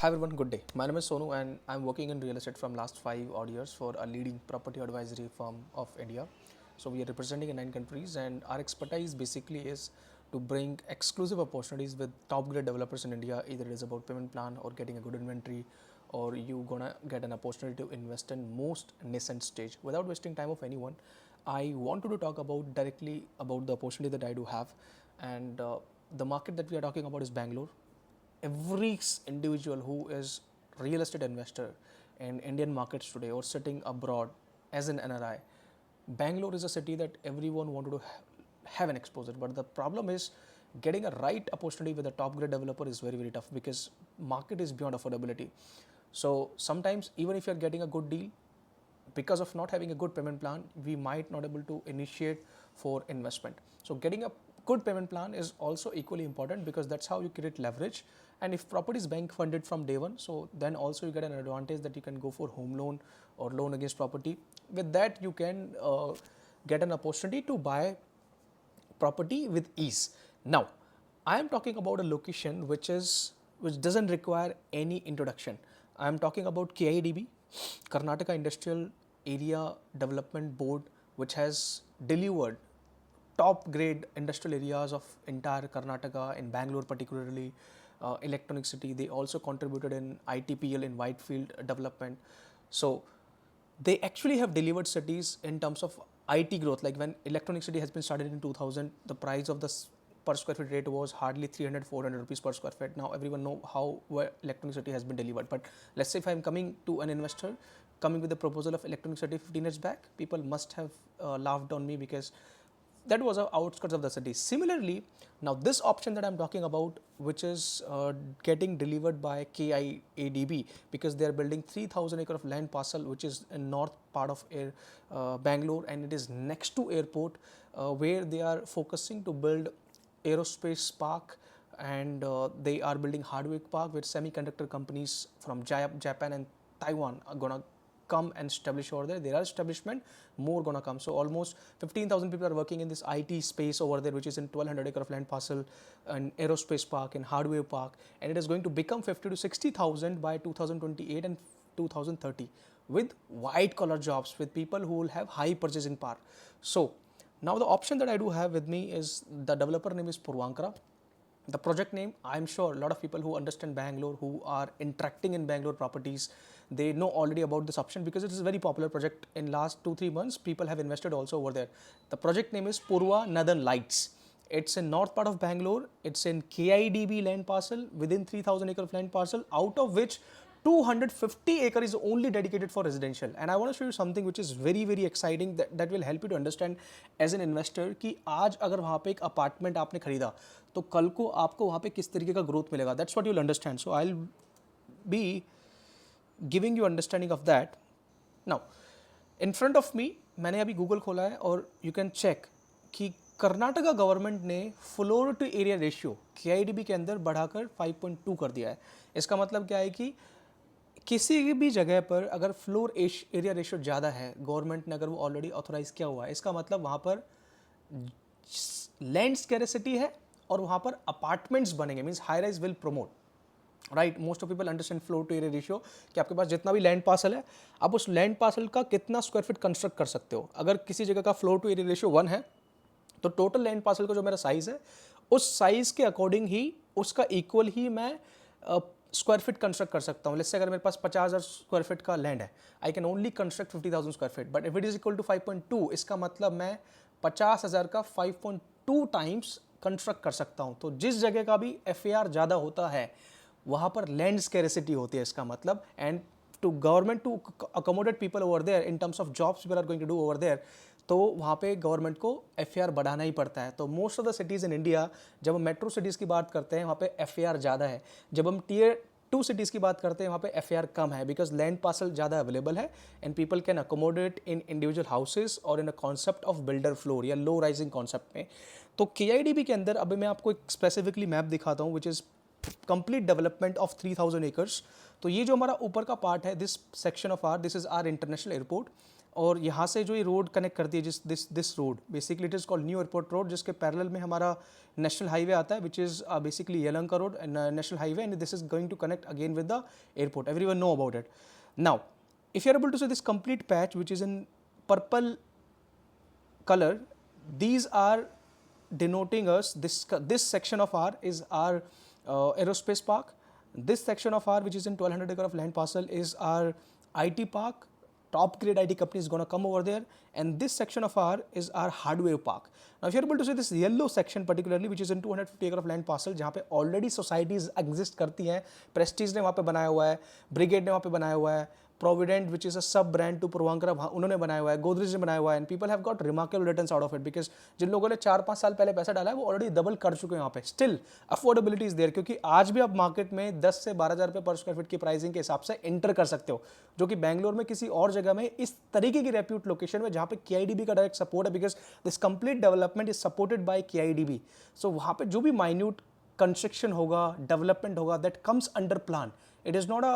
Hi everyone, good day. My name is Sonu and I'm working in real estate from last 5 odd years for a leading property advisory firm of India. So we are representing in 9 countries and our expertise basically is to bring exclusive opportunities with top grade developers in India. Either it is about payment plan or getting a good inventory or you gonna get an opportunity to invest in most nascent stage. Without wasting time of anyone, I wanted to talk about directly about the opportunity that I do have and the market that we are talking about is Bangalore. Every individual who is real estate investor in Indian markets today or sitting abroad as an NRI, Bangalore is a city that everyone wanted to have an exposure. But the problem is getting a right opportunity with a top grade developer is very tough because market is beyond affordability. So sometimes even if you're getting a good deal, because of not having a good payment plan, we might not able to initiate for investment. So getting a good payment plan is also equally important because that's how you create leverage. And if property is bank funded from day one, so then also you get an advantage that you can go for home loan or loan against property. With that, you can get an opportunity to buy property with ease. Now, I am talking about a location which doesn't require any introduction. I am talking about KIDB, Karnataka Industrial Area Development Board, which has delivered top grade industrial areas of entire Karnataka, in Bangalore particularly, Electronic City. They also contributed in ITPL in Whitefield development. So they actually have delivered cities in terms of IT growth. Like when Electronic City has been started in 2000, the price of the per square feet rate was hardly 300 400 rupees per square feet. Now everyone know how where Electronic City has been delivered. But let's say if I'm coming to an investor coming with the proposal of Electronic City 15 years back, people must have laughed on me because that was our outskirts of the city. Similarly, now this option that I'm talking about, which is getting delivered by KIADB, because they are building 3,000 acre of land parcel, which is in north part of Bangalore, and it is next to airport, where they are focusing to build aerospace park, and they are building hardware park with semiconductor companies from Japan and Taiwan are gonna come and establish over there. There are establishment, more gonna come. So almost 15,000 people are working in this IT space over there, which is in 1,200 acre of land parcel, an aerospace park and hardware park, and it is going to become 50 to 60,000 by 2028 and 2030 with white collar jobs, with people who will have high purchasing power. So now the option that I do have with me is the developer name is Purvankara. The project name, I'm sure a lot of people who understand Bangalore, who are interacting in Bangalore properties, they know already about this option because it is a very popular project. In last 2-3 months, people have invested also over there. The project name is Purva Northern Lights. It's in north part of Bangalore. It's in KIDB land parcel within 3,000 acre of land parcel, out of which 250 acre is only dedicated for residential. And I want to show you something which is very exciting that will help you to understand as an investor कि आज अगर वहाँ पे एक apartment आपने खरीदा तो कल को आपको वहाँ पे किस तरीके का ग्रोथ मिलेगा. That's what you'll understand. So I'll be giving you understanding of that. Now in front of me मैंने अभी गूगल खोला है और यू कैन चेक कि कर्नाटका गवर्नमेंट ने floor to area ratio KIDB के अंदर बढ़ाकर 5.2 कर दिया है. इसका मतलब क्या है कि किसी भी जगह पर अगर फ्लोर एरिया रेशियो ज़्यादा है, गवर्नमेंट ने अगर वो ऑलरेडी ऑथोराइज किया हुआ है, इसका मतलब वहाँ पर लैंड स्कैरिसिटी है और वहाँ पर अपार्टमेंट्स बनेंगे. Means high rise will promote. Right, most of people understand floor to area ratio कि आपके पास जितना भी लैंड पार्सल है, आप उस लैंड पार्सल का कितना स्क्वायर फीट कंस्ट्रक्ट कर सकते हो. अगर किसी जगह का फ्लोर टू एरिया रेशियो 1 है तो टोटल लैंड पार्सल का जो मेरा साइज़ है उस साइज़ के अकॉर्डिंग ही उसका इक्वल ही मैं स्क्वायर फीट कंस्ट्रक्ट कर सकता हूँ. लेट्स से अगर मेरे पास 50,000 स्क्वायर फीट का लैंड है, I can only construct 50,000 square feet. But if it is equal to 5.2, इसका मतलब मैं 50,000 का 5.2 टाइम्स कंस्ट्रक्ट कर सकता हूँ. तो जिस जगह का भी FAR ज़्यादा होता है वहाँ पर लैंड स्कैरिसिटी होती है इसका मतलब. And to government to accommodate people over there in terms of jobs people are going to do over there, तो वहाँ पे गवर्नमेंट को FAR बढ़ाना ही पड़ता है. तो most of the cities in India, जब हम मेट्रो सिटीज़ की बात करते हैं वहाँ पे FAR ज़्यादा है. जब हम टियर 2 सिटीज़ की बात करते हैं वहाँ पे FAR कम है बिकॉज लैंड पार्सल ज़्यादा अवेलेबल है and people can accommodate in individual houses और in a concept of builder floor या लो राइजिंग कॉन्सेप्ट में. तो KIDB के अंदर अभी मैं आपको एक स्पेसिफिकली मैप दिखाता हूँ which is complete development of 3,000 acres. तो ये जो हमारा ऊपर का पार्ट है, this section of our, this is our international airport. और यहाँ से जो ये रोड कनेक्ट करती है this road basically it is called new airport road, जिसके पैरेलल में हमारा नेशनल हाईवे आता है which is basically Yelahanka road and national highway, and this is going to connect again with the airport. Everyone know about it. Now if you are able to see this complete patch which is in purple color, these are denoting us this section of R is our aerospace park. This section of R which is in 1200 acre of land parcel is our IT park. Top grade IT company is going to come over there, and this section of R is our hardware park. Now if you are able to see this yellow section particularly which is in 250 acre of land parcel, जहाँ पे already societies exist करती हैं, Prestige ने वहाँ पे बनाया हुआ है, Brigade ने वहाँ पे बनाया हुआ है, प्रोविडेंट विच इज़ अ सब ब्रांड टू पूर्वांकरा उन्होंने बनाया हुआ है, गोदरेज ने बनाया हुआ है, and people have got remarkable returns out of it because जिन लोगों ने 4-5 साल पहले पैसा डाला है वो ऑलरेडी डबल कर चुके हैं यहाँ पे. स्टिल अफोर्डेबिलिटी इज देयर, क्योंकि आज भी आप मार्केट में 10 से 12 हज़ार रुपये पर स्क्वायर फीट की प्राइसिंग के हिसाब से एंटर कर सकते हो, जो कि बैंगलोर में किसी और जगह में इस तरीके की रेप्यूट लोकेशन में जहाँ पे KIDB का डायरेक्ट सपोर्ट है, because this complete development is supported by KIDB. सो वहाँ पे जो भी माइन्यूट कंस्ट्रक्शन होगा, डेवलपमेंट होगा, that comes under plan. It is not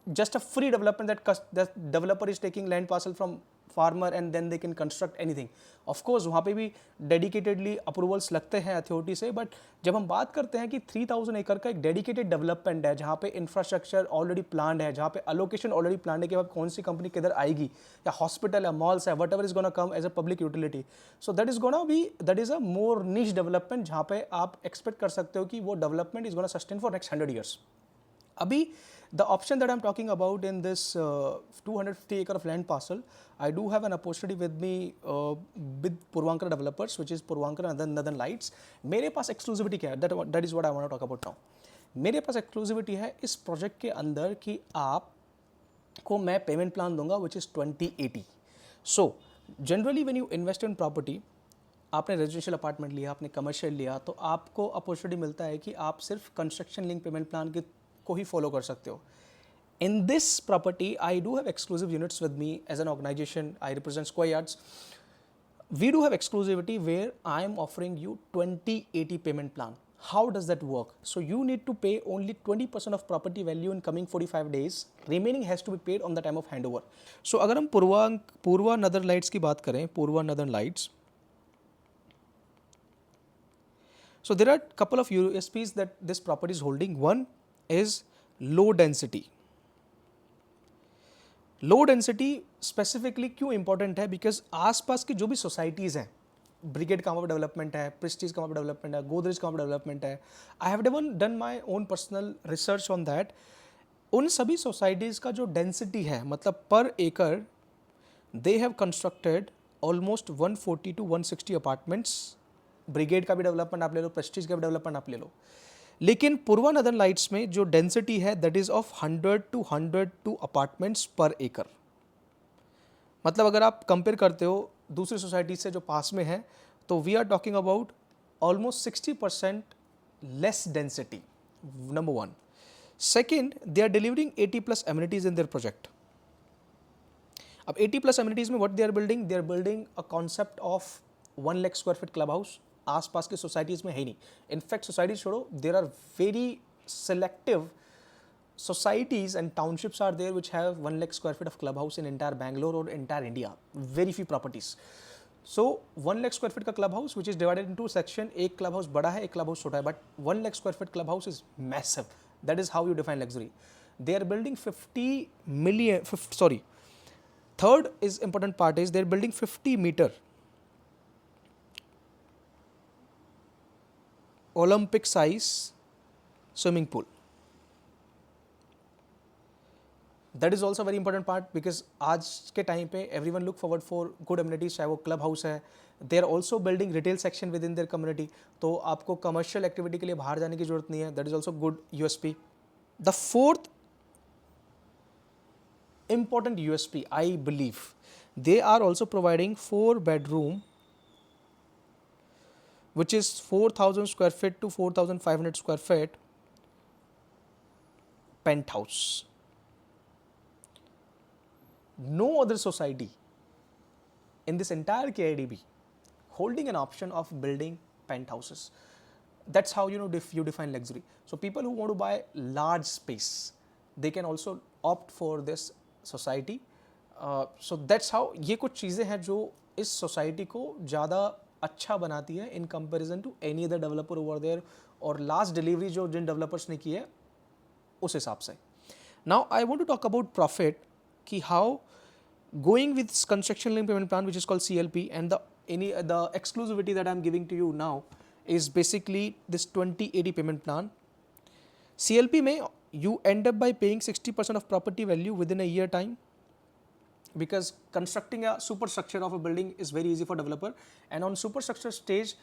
just a free development that developer is taking land parcel from farmer and then they can construct anything. Of course वहाँ पे भी dedicatedly approvals लगते हैं authority से, but जब हम बात करते हैं कि 3000 एकड़ का एक डेडिकेटेड डेवलपमेंट है जहाँ पे इंफ्रास्ट्रक्चर ऑलरेडी प्लान्ड है, जहाँ पे अलोकेशन ऑलरेडी प्लान्ड है कि अब कौन सी कंपनी किधर आएगी, या हॉस्पिटल या मॉल्स है, whatever is gonna come as a public utility. So that is a more niche development जहाँ पे आप एक्सपेक्ट कर सकते हो कि वो development is gonna sustain for next 100 years. Abhi, the option that I'm talking about in this 250 acre of land parcel, I do have an opportunity with me with Purvankara developers, which is Purvankara and Northern Lights. मेरे पास exclusivity क्या है? That is what I want to talk about now. मेरे पास exclusivity है इस project के अंदर कि आप को मैं payment plan दूंगा which is 2080. So generally when you invest in property, आपने रेजिडेंशियल अपार्टमेंट लिया, आपने कमर्शियल लिया, तो आपको अपॉर्चुनिटी मिलता है कि आप सिर्फ कंस्ट्रक्शन लिंक पेमेंट प्लान को ही फॉलो कर सकते हो. In this property I do have exclusive units with me as an organisation. I represent square yards. We do have exclusivity where I am offering you 2080 payment plan. How does that work? So you need to pay only 20% of property value in coming 45 days. Remaining has to be paid on the time of handover. So अगर हम पूर्वा नदर lights की बात करें, पूर्वा नदर lights, so there are a couple of USPs that this property is holding. One is low density. Low density specifically क्यों important है? Because आसपास की जो भी societies हैं, ब्रिगेड का वहाँ पर डेवलपमेंट है, प्रेस्टीज का वहाँ पर डेवलपमेंट है, गोदरेज का वहाँ पर डेवलपमेंट है. I have done my own personal research on that. उन सभी सोसाइटीज़ का जो डेंसिटी है, मतलब पर एकड़, they have constructed almost 140 to 160 apartments. Brigade का भी डेवलपमेंट आप ले लो, प्रेस्टीज का भी डेवलपमेंट आप ले लो. लेकिन पूर्वा नदर्न लाइट्स में जो डेंसिटी है that is of 100 to 102 apartments पर एकड़. मतलब अगर आप कंपेयर करते हो दूसरी सोसाइटी से जो पास में है, तो we are talking about almost 60% less density. Number one. Second, they are delivering 80+ amenities in their project. अब 80+ एमिनिटीज में what they are building a concept of 1 lakh square feet club house. आसपास की सोसाइटीज़ में है नहीं. इनफैक्ट सोसाइटीज छोड़ो, there are very selective societies and townships are there which have 1 lakh square feet of clubhouse in entire Bangalore or entire India. Very few properties. So 1 lakh square feet का clubhouse which is divided into section, एक clubhouse बड़ा है, एक clubhouse छोटा है, but 1 lakh square feet clubhouse is massive. That is how you define luxury. They are building 50 million. Third is important part is they are building 50-meter Olympic size swimming pool. That is also very important part because आज के time पे everyone look forward for good amenities, चाहे वो club house है. They are also building retail section within their community. तो आपको commercial activity के लिए बाहर जाने की जरूरत नहीं है. That is also good USP. The fourth important USP, I believe, they are also providing 4-bedroom, which is 4,000 square feet to 4,500 square feet penthouse. No other society in this entire KIDB holding an option of building penthouses. That's how you define luxury. So people who want to buy large space, they can also opt for this society. So that's how, ये कुछ चीज़ें हैं जो इस society को ज़्यादा अच्छा बनाती है in comparison to any other developer over there, और लास्ट डिलीवरी जो जिन डेवलपर्स ने की है उस हिसाब से. Now I want to talk about profit, कि how going with construction linked payment plan, which is called CLP, and the exclusivity that I'm giving to you now is basically this 20/80 payment plan. CLP में you end up by paying 60% of property value within a year time, because constructing a superstructure of a building is very easy for developer, and on superstructure stage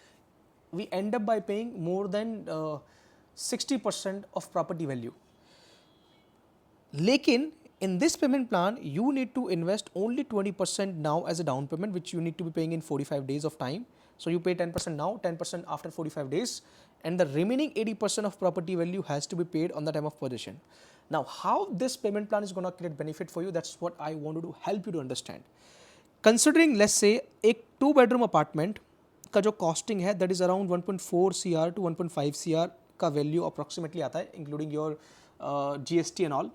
we end up by paying more than 60% of property value. लेकिन in this payment plan you need to invest only 20% now as a down payment, which you need to be paying in 45 days of time. So you pay 10% now, 10% after 45 days, and the remaining 80% of property value has to be paid on the time of possession. Now how this payment plan is going to create benefit for you, that's what I wanted to help you to understand. Considering let's say एक 2 bedroom apartment का जो costing है that is around 1.4 CR to 1.5 CR का value approximately आता है, including your GST and all.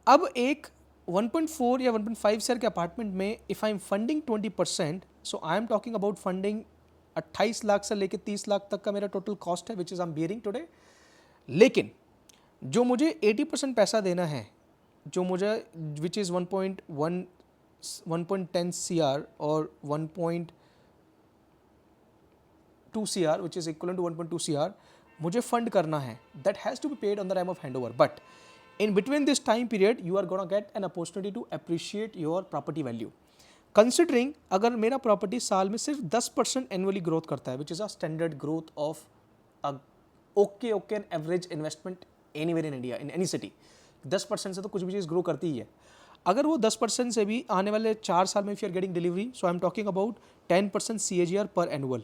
अब एक 1.4 या 1.5 CR के अपार्टमेंट में if I am funding 20%, so I am talking about funding 28 lakh से लेके 30 लाख तक का मेरा टोटल कॉस्ट है, which is I am bearing today. लेकिन जो मुझे 80% पैसा देना है, जो मुझे विच इज़ 1.10 CR और 1.2 CR which is equal to 1.2 CR मुझे फंड करना है, that has to be paid on the time of hand over. But in between this time period you are going to get an opportunity to appreciate your property value. Considering अगर मेरा property साल में सिर्फ 10% annually growth करता है, which is a standard growth of a okay an average investment anywhere in India, in any city. 10% से तो कुछ भी चीज़ ग्रो करती ही है. अगर वो 10% से भी आने वाले 4 साल में if you are getting delivery, so I am talking about 10% CAGR पर annual.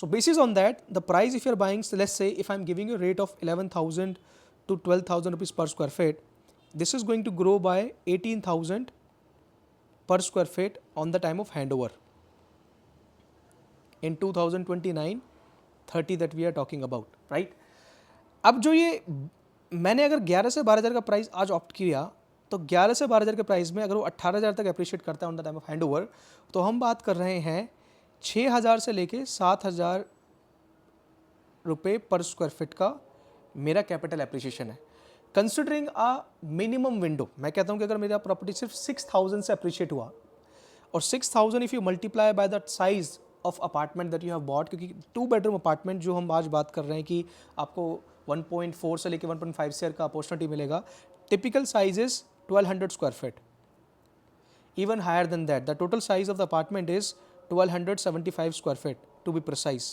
So basis on that, the price if you are buying, so let's say if I am giving you a rate of 11,000 to 12,000 rupees per square feet, this is going to grow by 18,000 per square feet on the time of handover in 2029-30 that we are talking about, right? अब जो ये मैंने अगर 11 से 12,000 का price आज opt किया, तो 11 से 12,000 के प्राइस में अगर वो 18,000 तक अप्रिशिएट करता है on the time of handover, तो हम बात कर रहे हैं 6,000 से लेके 7,000 रुपये पर स्क्वायर फिट का मेरा कैपिटल एप्रिशिएशन है. कंसिडरिंग अ मिनिमम विंडो, मैं कहता हूँ कि अगर मेरा प्रॉपर्टी सिर्फ 6,000 से अप्रिशिएट हुआ, और 6,000 if you multiply by the size of apartment that you have bought, क्योंकि 2 bedroom अपार्टमेंट जो हम आज बात कर रहे हैं कि आपको 1.4 से लेके 1.5 CR का अपॉर्चुनिटी मिलेगा, typical size is 1,200 square feet, even higher than that. The total size of the apartment is 1,275 square feet to be precise.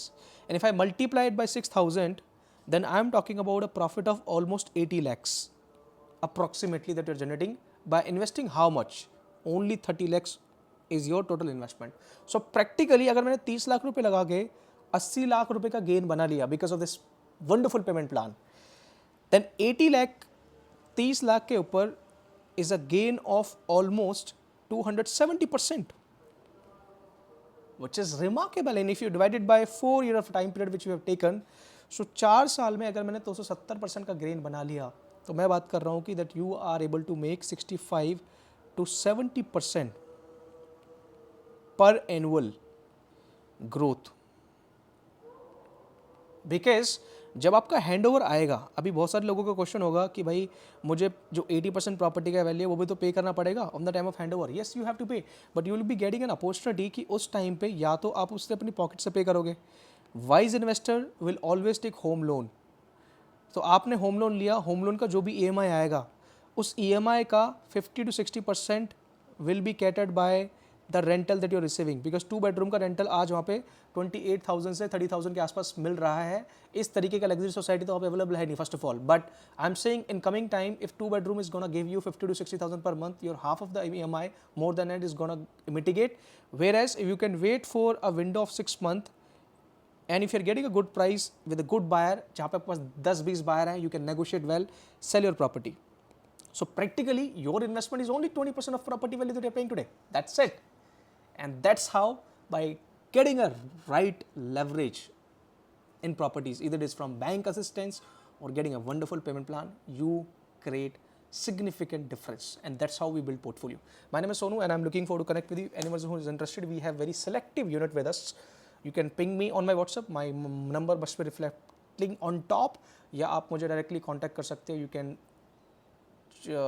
And if I multiply it by 6,000, then I am talking about a profit of almost 80 lakhs approximately that you are generating by investing how much? Only 30 lakhs is your total investment. So practically अगर मैंने 30 लाख रुपए लगा के 80 लाख रुपए का gain बना लिया because of this wonderful payment plan, then 80 lakh 30 lakh के ऊपर is a gain of almost 270%, which is remarkable. And if you divide it by 4 year of time period which you have taken, so 4 साल में अगर मैंने 270% का gain बना लिया, तो मैं बात कर रहा हूँ कि that you are able to make 65 to 70% per annual growth. Because जब आपका हैंड ओवर आएगा, अभी बहुत सारे लोगों का क्वेश्चन होगा कि भाई मुझे जो 80% प्रॉपर्टी का वैल्यू है वो भी तो पे करना पड़ेगा on the time of hand over. Yes, you have to pay, but you will be getting an opportunity कि उस टाइम पे या तो आप उससे अपनी पॉकेट से पे करोगे. Wise investor will always take home loan. तो आपने होम लोन लिया, होम लोन का जो भी EMI आएगा, उस EMI का 50 to 60% will be catered by the rental that you are receiving, because 2 bedroom का रेंटल आज वहाँ पे 28,000 से 30,000 के आसपास मिल रहा है. इस तरीके का लग्जरी सोसाइटी तो आप अवेलेबल है नहीं first of all. But I am saying in coming time if 2 bedroom is gonna give you 50 to 60,000 per month, your half of the EMI more than it is gonna mitigate. Whereas if you can wait for a window of 6 months and if you're getting a good price with a good buyer, जहाँ पे आपके पास 10-20 buyer हैं, you can negotiate well, sell your property. So practically your investment is only 20% of property value that you're paying today. That's it. And that's how, by getting a right leverage in properties, either it is from bank assistance or getting a wonderful payment plan, you create significant difference, and that's how we build portfolio. My name is Sonu and I'm looking forward to connect with you. Anyone who is interested, we have very selective unit with us. You can ping me on my WhatsApp, my number must be reflecting on top, या आप मुझे directly contact कर सकते हो. You can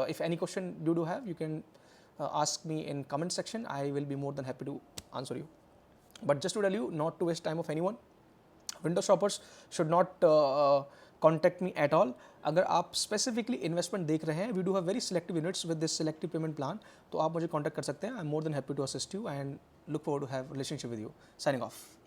if any question you do have, you can ask me in comment section. I will be more than happy to answer you. But just to tell you, not to waste time of anyone, window shoppers should not contact me at all. अगर आप specifically investment देख रहे हैं, we do have very selective units with this selective payment plan, तो आप मुझे contact कर सकते हैं. I'm more than happy to assist you and look forward to have relationship with you. Signing off.